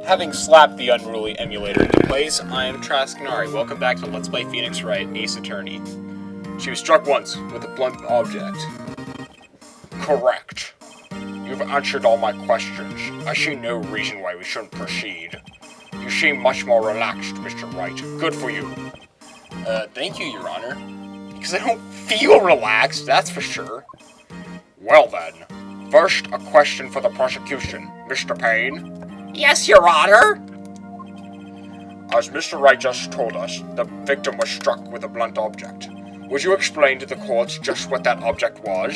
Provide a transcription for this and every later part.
Having slapped the unruly emulator into place, I am Trascanari. Welcome back to Let's Play Phoenix Wright, Ace Attorney. She was struck once with a blunt object. Correct. You've answered all my questions. I see no reason why we shouldn't proceed. You seem much more relaxed, Mr. Wright. Good for you. Thank you, Your Honor. Because I don't feel relaxed, that's for sure. Well then, first a question for the prosecution. Mr. Payne? Yes, Your Honor. As Mr. Wright just told us, the victim was struck with a blunt object. Would you explain to the courts just what that object was?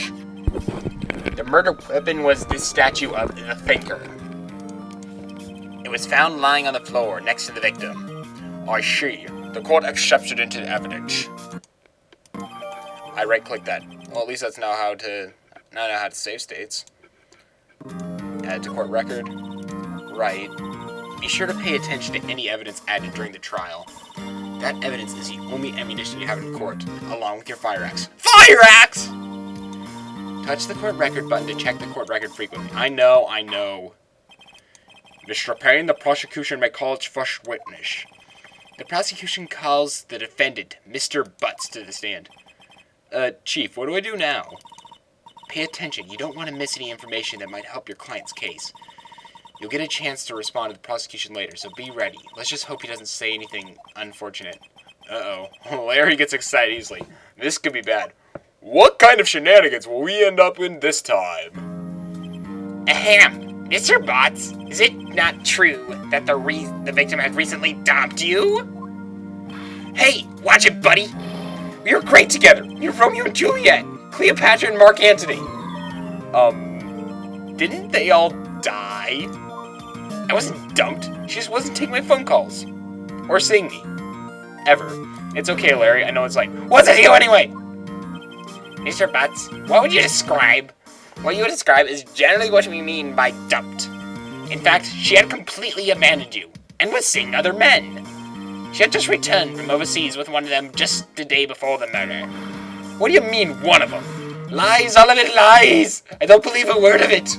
The murder weapon was this statue of the Thinker. It was found lying on the floor next to the victim. I see. The court accepts it into evidence. I right-click that. Well, at least that's now how to save states. Add to court record. Right. Be sure to pay attention to any evidence added during the trial. That evidence is the only ammunition you have in court, along with your fire axe. Fire axe! Touch the court record button to check the court record frequently. I know. Mr. Payne, the prosecution may call its first witness. The prosecution calls the defendant, Mr. Butts, to the stand. Chief, what do I do now? Pay attention. You don't want to miss any information that might help your client's case. You'll get a chance to respond to the prosecution later, so be ready. Let's just hope he doesn't say anything unfortunate. Uh-oh. Larry gets excited easily. This could be bad. What kind of shenanigans will we end up in this time? Ahem. Mr. Butts, is it not true that the victim has recently dumped you? Hey, watch it, buddy. We were great together. You're Romeo and Juliet. Cleopatra and Mark Antony. Didn't they all die? I wasn't dumped. She just wasn't taking my phone calls. Or seeing me. Ever. It's okay, Larry. I know it's like, what's it you anyway? Mr. Butts, what you describe is generally what we mean by dumped. In fact, she had completely abandoned you, and was seeing other men. She had just returned from overseas with one of them just the day before the murder. What do you mean, one of them? Lies, all of it lies! I don't believe a word of it!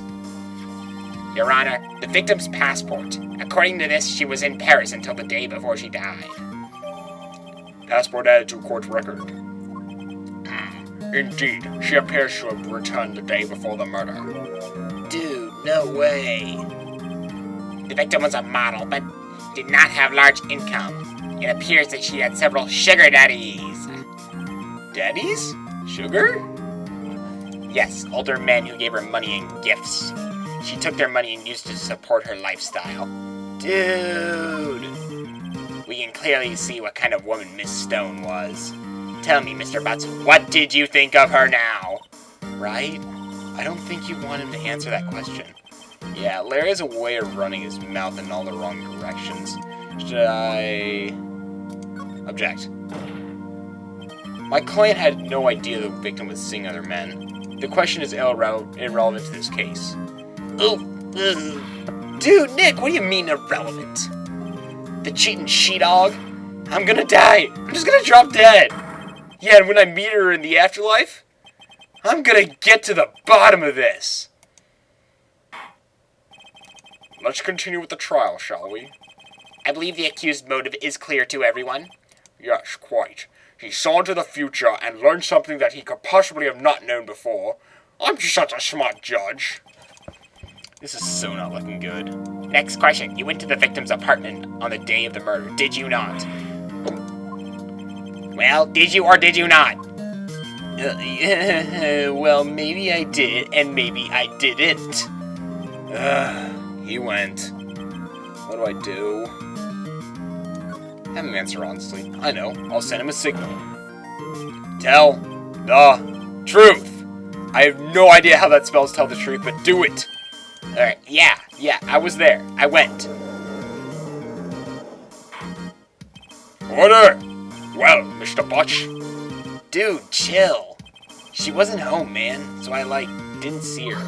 Your Honor, the victim's passport. According to this, she was in Paris until the day before she died. Passport added to court record. Indeed, she appears to have returned the day before the murder. Dude, no way. The victim was a model, but did not have large income. It appears that she had several sugar daddies. Daddies? Sugar? Yes, older men who gave her money and gifts. She took their money and used it to support her lifestyle. Dude! We can clearly see what kind of woman Miss Stone was. Tell me, Mr. Butts, what did you think of her now? Right? I don't think you want him to answer that question. Yeah, Larry has a way of running his mouth in all the wrong directions. Should I... object? My client had no idea the victim was seeing other men. The question is irrelevant to this case. Dude, Nick, what do you mean irrelevant? The cheating she-dog? I'm gonna die. I'm just gonna drop dead. Yeah, and when I meet her in the afterlife, I'm gonna get to the bottom of this. Let's continue with the trial, shall we? I believe the accused's motive is clear to everyone. Yes, quite. He saw into the future and learned something that he could possibly have not known before. I'm such a smart judge. This is so not looking good. Next question. You went to the victim's apartment on the day of the murder, did you not? Well, did you or did you not? Well, maybe I did, and maybe I didn't. He went. What do I do? Have him answer honestly. I know. I'll send him a signal. Tell the truth. I have no idea how that spells tell the truth, but do it. Alright, yeah, I was there. I went. Order! Well, Mr. Butch. Dude, chill. She wasn't home, man, so I, didn't see her.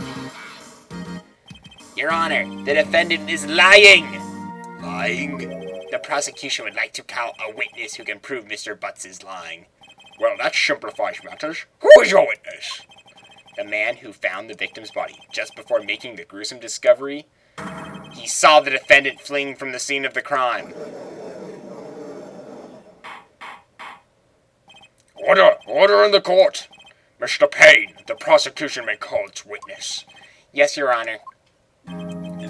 Your Honor, the defendant is lying! Lying? The prosecution would like to call a witness who can prove Mr. Butts is lying. Well, that simplifies matters. Who is your witness? The man who found the victim's body just before making the gruesome discovery He saw the defendant fleeing from the scene of the crime. Order in the court. Mr. Payne, the prosecution may call its witness. Yes, Your Honor.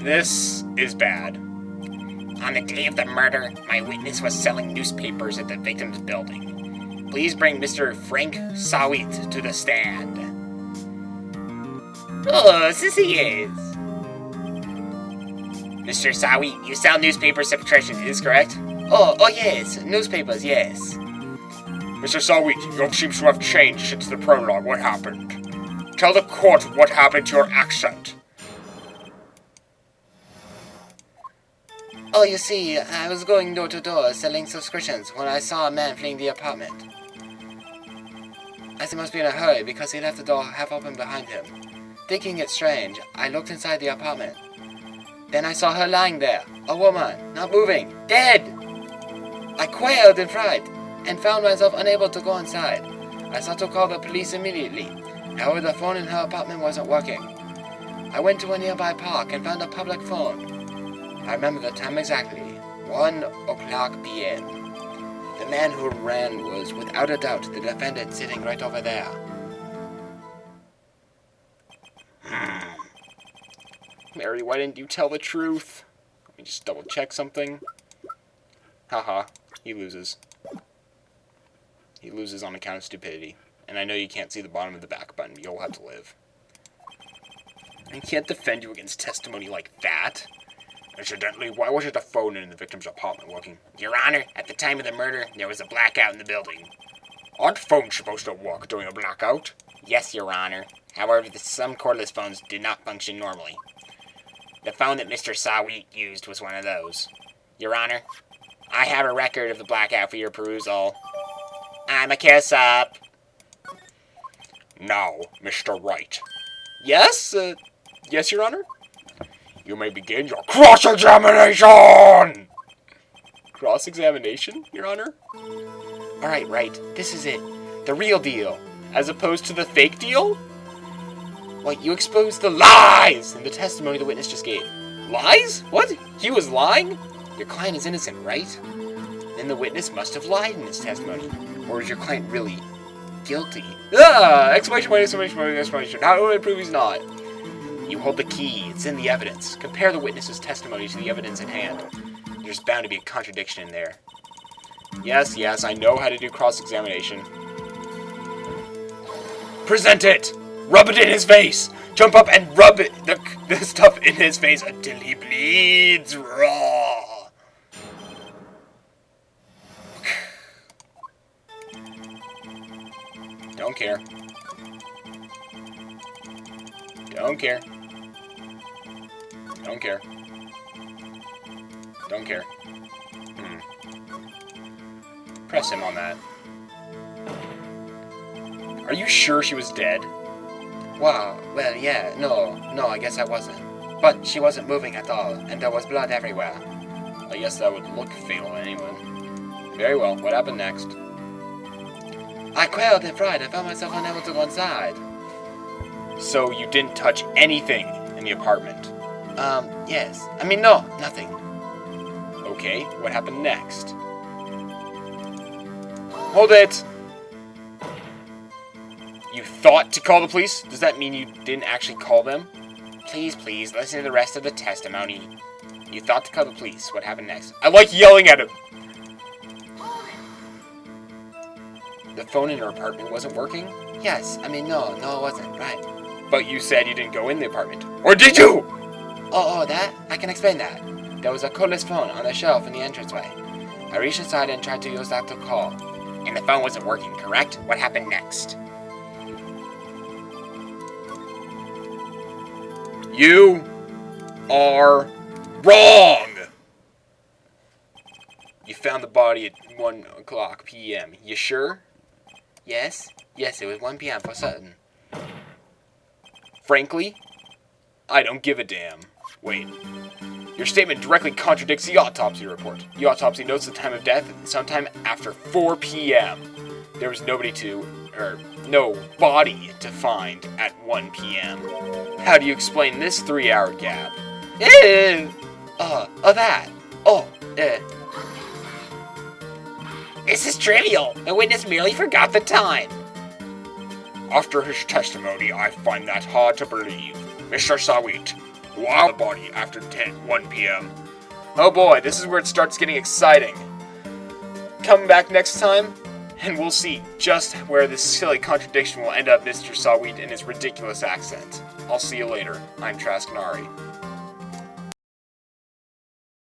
This is bad. On the day of the murder, my witness was selling newspapers at the victim's building. Please bring Mr. Frank Sawit to the stand. Oh, since he is. Mr. Sawit, you sell newspapers to patricians, is correct? Oh, yes, newspapers, yes. Mr. Sawit, your seems to have changed since the prologue. What happened? Tell the court what happened to your accent. Oh, you see, I was going door to door selling subscriptions when I saw a man fleeing the apartment. As he must be in a hurry because he left the door half open behind him. Thinking it strange, I looked inside the apartment. Then I saw her lying there, a woman, not moving, dead! I quailed in fright and found myself unable to go inside. I sought to call the police immediately. However, the phone in her apartment wasn't working. I went to a nearby park and found a public phone. I remember the time exactly, 1:00 p.m. The man who ran was, without a doubt, the defendant sitting right over there. Mary, why didn't you tell the truth? Let me just double check something. Haha, he loses. He loses on account of stupidity. And I know you can't see the bottom of the back button, but you'll have to live. I can't defend you against testimony like that. Incidentally, why wasn't the phone in the victim's apartment working? Your Honor, at the time of the murder, there was a blackout in the building. Aren't phones supposed to work during a blackout? Yes, Your Honor. However, some cordless phones did not function normally. The phone that Mr. Sawit used was one of those. Your Honor, I have a record of the blackout for your perusal. I'm a kiss up. Now, Mr. Wright. Yes? Yes, Your Honor? You may begin your cross-examination! Cross-examination, Your Honor? Alright, Wright, this is it. The real deal. As opposed to the fake deal? What, you exposed the lies in the testimony the witness just gave. Lies? What? He was lying? Your client is innocent, right? Then the witness must have lied in his testimony. Or is your client really guilty? Exclamation point, exclamation point, exclamation. How do I prove he's not? You hold the key. It's in the evidence. Compare the witness's testimony to the evidence in hand. There's bound to be a contradiction in there. Yes, I know how to do cross-examination. Present it! Rub it in his face! Jump up and rub it, the stuff in his face until he bleeds raw! Don't care. Don't care. Don't care. Don't care. Press him on that. Are you sure she was dead? Wow, well, yeah, no, I guess I wasn't. But she wasn't moving at all, and there was blood everywhere. I guess that would look fatal to anyone. Very well, what happened next? I quailed in fright. I found myself unable to go inside. So you didn't touch anything in the apartment? Yes. I mean, no, nothing. Okay, what happened next? Hold it! You thought to call the police? Does that mean you didn't actually call them? Please, listen to the rest of the testimony. You thought to call the police. What happened next? I like yelling at him! The phone in her apartment wasn't working? Yes, I mean, no, it wasn't, right. But you said you didn't go in the apartment. Or did you? Oh, that? I can explain that. There was a cordless phone on the shelf in the entranceway. I reached inside and tried to use that to call. And the phone wasn't working, correct? What happened next? You are wrong! You found the body at 1:00 p.m. You sure? Yes, it was 1 p.m. for certain. Frankly, I don't give a damn. Wait. Your statement directly contradicts the autopsy report. The autopsy notes the time of death sometime after 4 p.m. There was no body to find at 1 p.m. How do you explain this 3-hour gap? That. Oh, This is trivial. The witness merely forgot the time. After his testimony, I find that hard to believe. Mr. Sawit, who are the body after 1 p.m.? Oh boy, this is where it starts getting exciting. Come back next time, and we'll see just where this silly contradiction will end up Mr. Sawit in his ridiculous accent. I'll see you later. I'm Trascanari.